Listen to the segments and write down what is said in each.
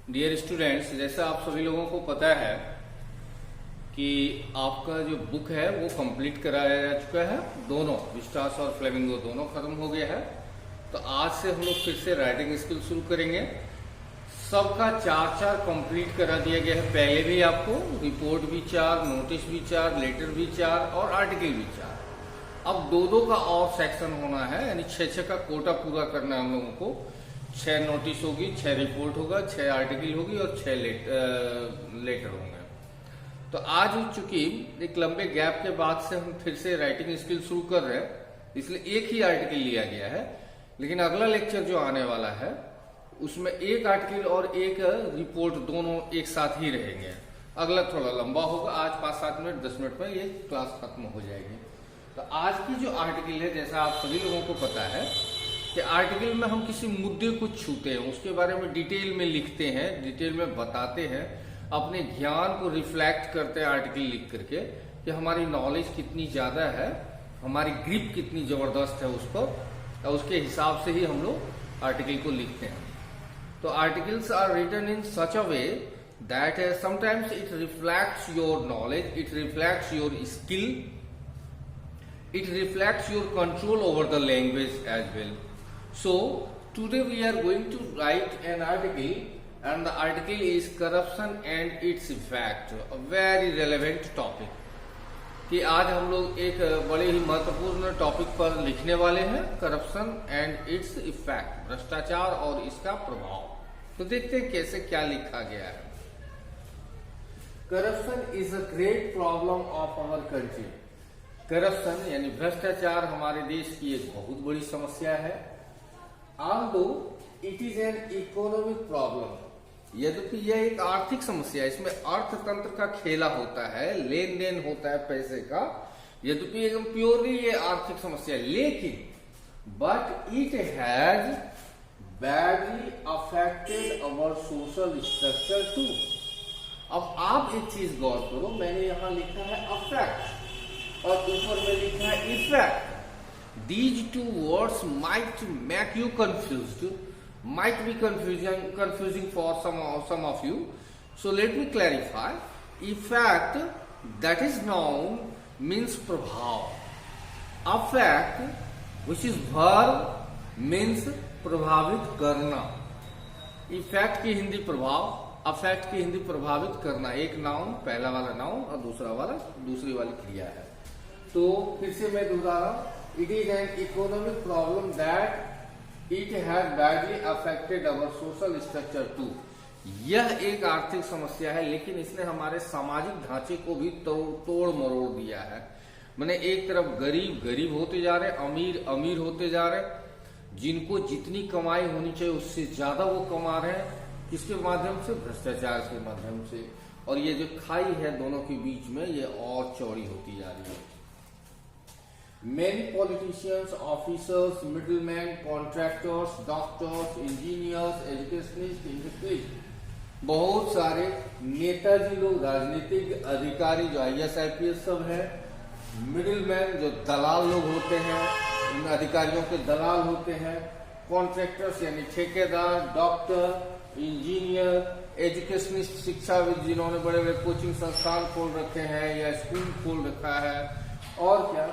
Dear students, जैसा आप सभी लोगों को पता है कि आपका जो बुक है वो कंप्लीट कराया जा चुका है। दोनों विस्टास और फ्लेमिंगो दोनों खत्म हो गया है। तो आज से हम लोग फिर से राइटिंग स्किल शुरू करेंगे। सबका 4-4 कंप्लीट करा दिया गया है। पहले भी आपको रिपोर्ट भी 4, नोटिस भी 4, लेटर भी 4 और आर्टिकल भी 4। अब 2-2 का और सेक्शन होना है, यानी 6-6 का कोटा पूरा करना है हम लोगों को। 6 नोटिस होगी, 6 रिपोर्ट होगा, 6 आर्टिकल होगी और 6 लेटर होंगे। तो आज चूंकि एक लंबे गैप के बाद से हम फिर से राइटिंग स्किल शुरू कर रहे हैं, इसलिए एक ही आर्टिकल लिया गया है। लेकिन अगला लेक्चर जो आने वाला है उसमें एक आर्टिकल और एक रिपोर्ट दोनों एक साथ ही रहेंगे। अगला थोड़ा लंबा होगा, आज 5-7 मिनट 10 मिनट में ये क्लास खत्म हो जाएगी। तो आज की जो आर्टिकल है, जैसा आप सभी लोगों को पता है कि आर्टिकल में हम किसी मुद्दे को छूते हैं, उसके बारे में डिटेल में लिखते हैं, डिटेल में बताते हैं, अपने ज्ञान को रिफ्लेक्ट करते हैं आर्टिकल लिख करके कि हमारी नॉलेज कितनी ज्यादा है, हमारी ग्रिप कितनी जबरदस्त है उस पर, और उसके हिसाब से ही हम लोग आर्टिकल को लिखते हैं। तो articles are written in such a way that sometimes it reflects your knowledge, it reflects your skill, it reflects your control over the language as well. So today we are going to write an article, and the article is corruption and its effect, a very relevant topic. कि आज हम लोग एक बड़े ही महत्वपूर्ण topic पर लिखने वाले हैं, करप्शन एंड इट्स इफेक्ट, भ्रष्टाचार और इसका प्रभाव। तो देखते हैं कैसे क्या लिखा गया है। Corruption is a great problem of our country. Corruption यानी भ्रष्टाचार हमारे देश की एक बहुत बड़ी समस्या है। Aldous it is an economic problem, यद्यपि यह एक आर्थिक समस्या है, इसमें अर्थतंत्र का खेला होता है, लेन देन होता है पैसे का, यद्यपि एकदम प्योरली ये आर्थिक समस्या है। लेकिन but it has badly affected our social structure too. अब आप एक चीज गौर करो, मैंने यहां लिखा है अफेक्ट और ऊपर में लिखा है effect. These two words might make you confused, might be confusing for some of you. So let me clarify. Effect, that is noun, means प्रभाव. Affect, which is verb, means प्रभावित करना। इफेक्ट की हिंदी प्रभाव, अफेक्ट की हिंदी प्रभावित करना। एक noun, पहला वाला नाउन और दूसरा वाला दूसरी वाली क्रिया है। तो फिर से मैं दोहरा, it is an economic problem that it has badly affected our social structure too. यह एक आर्थिक समस्या है, लेकिन इसने हमारे सामाजिक ढांचे को भी तोड़ मरोड़ दिया है। मैंने एक तरफ गरीब गरीब होते जा रहे, अमीर अमीर होते जा रहे, जिनको जितनी कमाई होनी चाहिए उससे ज्यादा वो कमा रहे हैं। किसके माध्यम से? भ्रष्टाचार के माध्यम से। और ये जो खाई है दोनों के बीच में, ये और चौड़ी होती जा रही है। Many politicians, officers, middlemen, contractors, doctors, engineers, educationists, industries, बहुत सारे नेताजी लोग, राजनीतिक अधिकारी जो IAS IPS सब है, मिडिलमैन जो दलाल लोग होते हैं, इन अधिकारियों के दलाल होते हैं, कॉन्ट्रैक्टर्स यानी ठेकेदार, डॉक्टर, इंजीनियर, एजुकेशनिस्ट शिक्षाविद जिन्होंने बड़े बड़े कोचिंग संस्थान खोल रखे हैं या स्कूल खोल रखा है, और क्या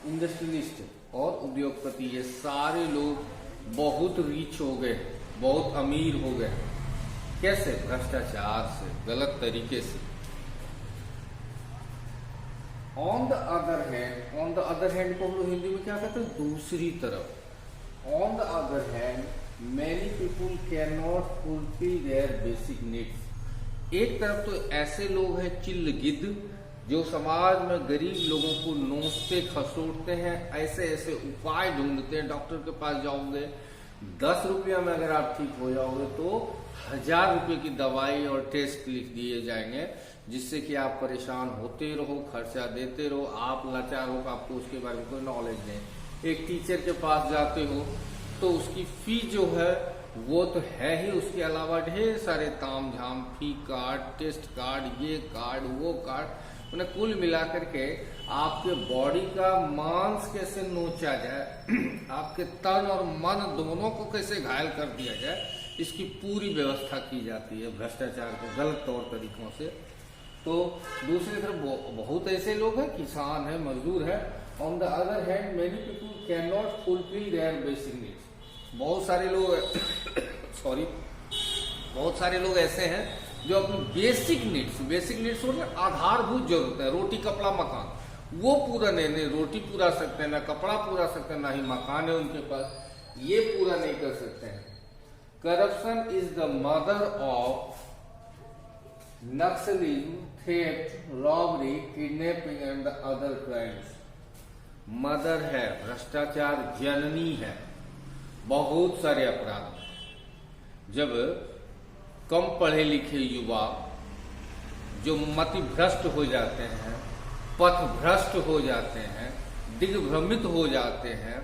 इंडस्ट्रियलिस्ट और उद्योगपति, ये सारे लोग बहुत रिच हो गए, बहुत अमीर हो गए। कैसे? भ्रष्टाचार से, गलत तरीके से। ऑन द अदर हैंड को हम लोग हिंदी में क्या कहते हैं? दूसरी तरफ। On the other hand many people can not fulfil there basic needs. एक तरफ तो ऐसे लोग हैं चिल्ल गिद्ध जो समाज में गरीब लोगों को नोचते खसोटते हैं, ऐसे ऐसे उपाय ढूंढते हैं। डॉक्टर के पास जाओगे, 10 रुपया में अगर आप ठीक हो जाओगे तो 1000 रुपये की दवाई और टेस्ट लिख दिए जाएंगे, जिससे कि आप परेशान होते रहो, खर्चा देते रहो, आप लाचार हो, आपको उसके बारे में कोई नॉलेज नहीं। एक टीचर के पास जाते हो तो उसकी फी जो है वो तो है ही, उसके अलावा ढेर सारे ताम झाम, फी कार्ड, टेस्ट कार्ड, ये कार्ड, वो कार्ड, उन्हें कुल मिलाकर के आपके बॉडी का मांस कैसे नोचा जाए, आपके तन और मन दोनों को कैसे घायल कर दिया जाए, इसकी पूरी व्यवस्था की जाती है भ्रष्टाचार को गलत तौर तरीकों से। तो दूसरी तरफ बहुत ऐसे लोग हैं, किसान है, मजदूर है। On the other hand many people can not fulfil there basic needs. बहुत सारे लोग सॉरी बहुत सारे लोग ऐसे हैं जो अपनी बेसिक नीड्स मतलब आधारभूत जरूरत है, रोटी कपड़ा मकान, वो पूरा नहीं रोटी पूरा सकते हैं, ना कपड़ा पूरा सकते हैं, ना ही मकान है उनके पास, ये पूरा नहीं कर सकते हैं। Corruption is the mother of Naxalism, theft, robbery, kidnapping and the other crimes. Mother है, भ्रष्टाचार जननी है बहुत सारे अपराध। जब कम पढ़े लिखे युवा जो मति भ्रष्ट हो जाते हैं, पथ भ्रष्ट हो जाते हैं, दिग्भ्रमित हो जाते हैं,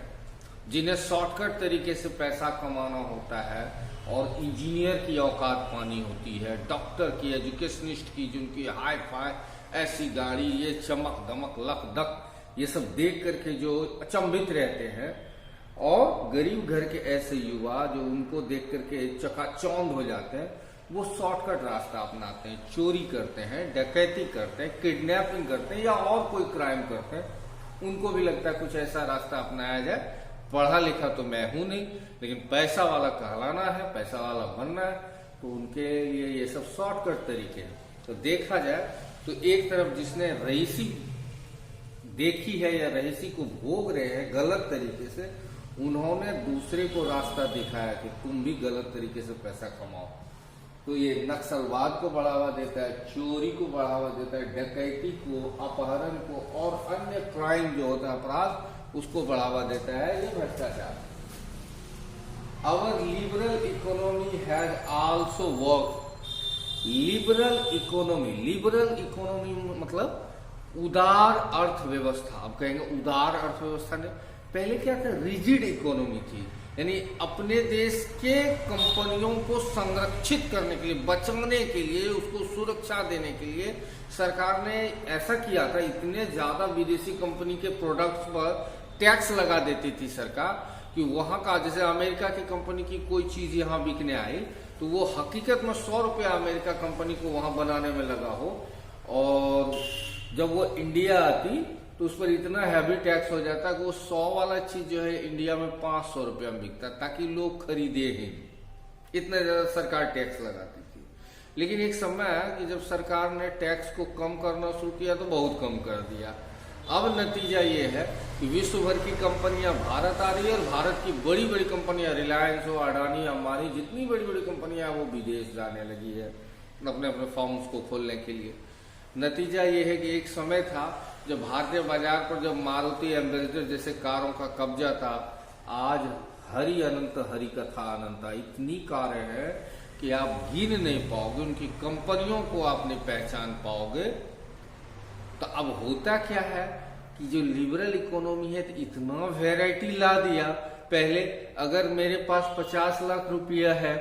जिन्हें शॉर्टकट तरीके से पैसा कमाना होता है और इंजीनियर की औकात पानी होती है, डॉक्टर की, एजुकेशनिस्ट की, जिनकी हाई फाई ऐसी गाड़ी, ये चमक दमक लक दक, ये सब देख करके जो अचंभित रहते हैं, और गरीब घर के ऐसे युवा जो उनको देख करके चकाचौंध हो जाते हैं, वो शॉर्टकट रास्ता अपनाते हैं, चोरी करते हैं, डकैती करते हैं, किडनैपिंग करते हैं या और कोई क्राइम करते हैं। उनको भी लगता है कुछ ऐसा रास्ता अपनाया जाए, पढ़ा लिखा तो मैं हूं नहीं, लेकिन पैसा वाला कहलाना है, पैसा वाला बनना है, तो उनके लिए ये सब शॉर्टकट तरीके हैं। तो देखा जाए तो एक तरफ जिसने रईसी देखी है या रईसी को भोग रहे हैं गलत तरीके से, उन्होंने दूसरे को रास्ता दिखाया कि तुम भी गलत तरीके से पैसा कमाओ। तो ये नक्सलवाद को बढ़ावा देता है, चोरी को बढ़ावा देता है, डकैती को, अपहरण को और अन्य क्राइम जो होता है अपराध, उसको बढ़ावा देता है ये भ्रष्टाचार। Our liberal economy has also work. Liberal economy मतलब उदार अर्थव्यवस्था। अब कहेंगे उदार अर्थव्यवस्था ने, पहले क्या था, रिजिड इकोनॉमी थी, यानी अपने देश के कंपनियों को संरक्षित करने के लिए, बचाने के लिए, उसको सुरक्षा देने के लिए सरकार ने ऐसा किया था। इतने ज्यादा विदेशी कंपनी के प्रोडक्ट्स पर टैक्स लगा देती थी सरकार कि वहां का, जैसे अमेरिका की कंपनी की कोई चीज यहाँ बिकने आई तो वो हकीकत में 100 रुपया अमेरिका कंपनी को वहां बनाने में लगा हो, और जब वो इंडिया आती तो उस पर इतना हैवी टैक्स हो जाता कि वो 100 वाला चीज जो है इंडिया में 500 रुपया में बिकता, ताकि लोग खरीदे ही। इतना ज्यादा सरकार टैक्स लगाती थी। लेकिन एक समय आया कि जब सरकार ने टैक्स को कम करना शुरू किया तो बहुत कम कर दिया। अब नतीजा ये है कि विश्व भर की कंपनियां भारत आ रही है, और भारत की बड़ी बड़ी कंपनियां, रिलायंस हो, अडानी, अंबानी, जितनी बड़ी बड़ी कंपनियां वो विदेश जाने लगी है अपने अपने फॉर्म्स को खोलने के लिए। नतीजा ये है कि एक समय था जब भारतीय बाजार पर जब मारुति एम्बेसडर जैसे कारों का कब्जा था, आज हरि अनंत हरि कथा अनंता, इतनी कारें हैं कि आप गिन नहीं पाओगे, उनकी कंपनियों को आप नहीं पहचान पाओगे। तो अब होता क्या है कि जो लिबरल इकोनॉमी है तो इतना वैरायटी ला दिया। पहले अगर मेरे पास 50 लाख रुपया है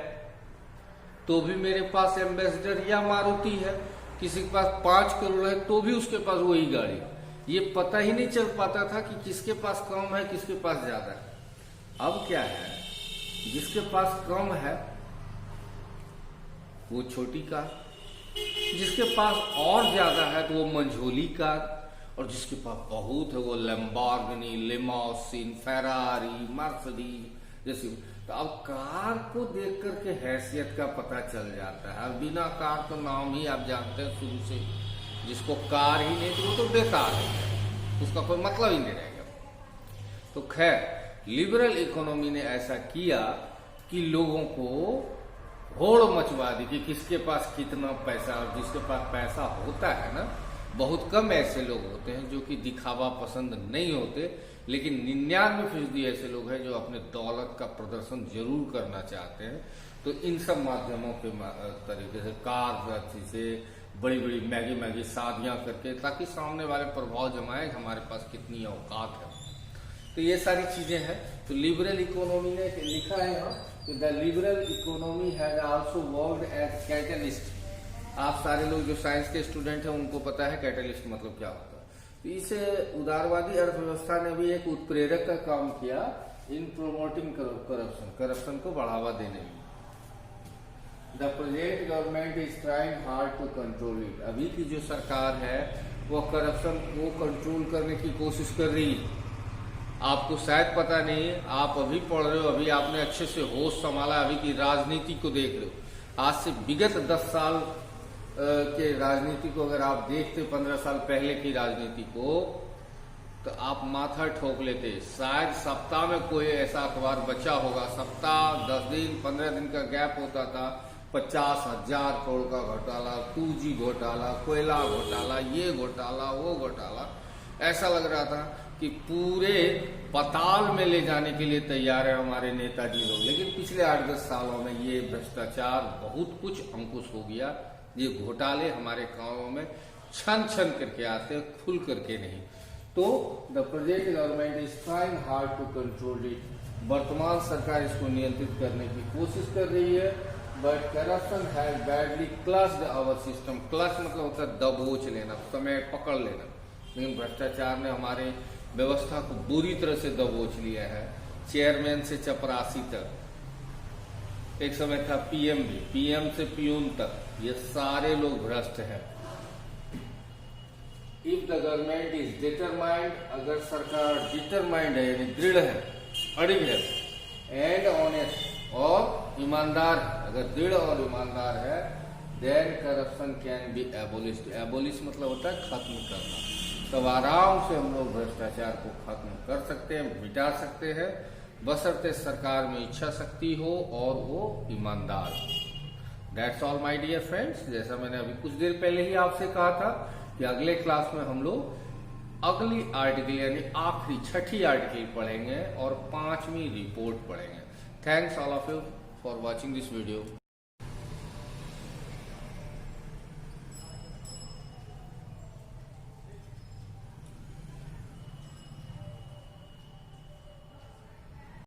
तो भी मेरे पास एम्बेसडर या मारुति है, किसी के पास 5 करोड़ है तो भी उसके पास वही गाड़ी। ये पता ही नहीं चल पाता था कि किसके पास कम है, किसके पास ज्यादा है। अब क्या है, जिसके पास कम है वो छोटी कार, जिसके पास और ज्यादा है तो वो मंझोली कार, और जिसके पास बहुत है वो लैम्बोर्गिनी, लिमोसिन, फेरारी, मर्सिडीज जैसी। तो अब कार को देख करके हैसियत का पता चल जाता है। अब बिना कार तो नाम ही आप जानते हैं शुरू से, जिसको कार ही नहीं तो वो तो बेकार है, उसका कोई मतलब ही नहीं रहेगा। तो खैर, लिबरल इकोनॉमी ने ऐसा किया कि लोगों को होड़ मचवा दी कि किसके पास कितना पैसा, और जिसके पास पैसा होता है ना, बहुत कम ऐसे लोग होते हैं जो कि दिखावा पसंद नहीं होते, लेकिन 99% ऐसे लोग हैं जो अपने दौलत का प्रदर्शन जरूर करना चाहते हैं। तो इन सब माध्यमों के तरीके से, कार अच्छी से, बड़ी बड़ी मैगी मैगी शादियां करके, ताकि सामने वाले प्रभाव जमाए हमारे पास कितनी औकात है। तो ये सारी चीजें हैं। तो लिबरल इकोनॉमी ने लिखा है यहाँ, the liberal economy has also worked as catalyst. आप सारे लोग जो साइंस के स्टूडेंट हैं उनको पता है कैटलिस्ट मतलब क्या होता है। तो इस उदारवादी अर्थव्यवस्था ने भी एक उत्प्रेरक का काम किया इन प्रोमोटिंग करप्शन को बढ़ावा देने में। The present government is trying hard to control it. अभी की जो सरकार है वो करप्शन को कंट्रोल करने की कोशिश कर रही है। आपको शायद पता नहीं है, आप अभी पढ़ रहे हो, अभी आपने अच्छे से होश संभाला, अभी की राजनीति को देख रहे हो। आज से विगत 10 साल के राजनीति को अगर आप देखते 15 साल पहले की राजनीति को, तो आप माथा ठोक लेते। शायद सप्ताह में कोई ऐसा अखबार बचा होगा, सप्ताह 10 दिन 15 दिन का गैप होता था, 50,000 करोड़ का घोटाला, 2G घोटाला, कोयला घोटाला, ये घोटाला, वो घोटाला। ऐसा लग रहा था कि पूरे पाताल में ले जाने के लिए तैयार है हमारे नेताजी लोग। लेकिन पिछले 8-10 सालों में ये भ्रष्टाचार बहुत कुछ अंकुश हो गया। ये घोटाले हमारे गांवों में छन छन करके आते, खुल करके नहीं। तो the present government is trying hard to control it. वर्तमान सरकार इसको नियंत्रित करने की कोशिश कर रही है, but corruption has badly clutched our system. Clutch मतलब होता है दबोच लेना, समय पकड़ लेना। लेकिन भ्रष्टाचार ने हमारे व्यवस्था को बुरी तरह से दबोच लिया है, चेयरमैन से चपरासी तक। एक समय था पीएम भी, पीएम से पियून तक, ये सारे लोग भ्रष्ट हैं। If the government is determined, अगर सरकार डिटरमाइंड है यानी दृढ़ है, अड़िग है, एंड ऑनेस्ट और ईमानदार है, अगर दृढ़ और ईमानदार है, then corruption can be abolished. Abolish मतलब होता है खत्म करना। तब आराम से हम लोग भ्रष्टाचार को खत्म कर सकते हैं, मिटा सकते हैं, बशर्ते सरकार में इच्छा शक्ति हो और वो ईमानदार। That's all my dear friends. जैसा मैंने अभी कुछ देर पहले ही आपसे कहा था कि अगले क्लास में हम लोग अगली आर्टिकल यानी आखिरी 6ठी आर्टिकल पढ़ेंगे और 5वीं रिपोर्ट पढ़ेंगे। Thanks all of you for watching this video.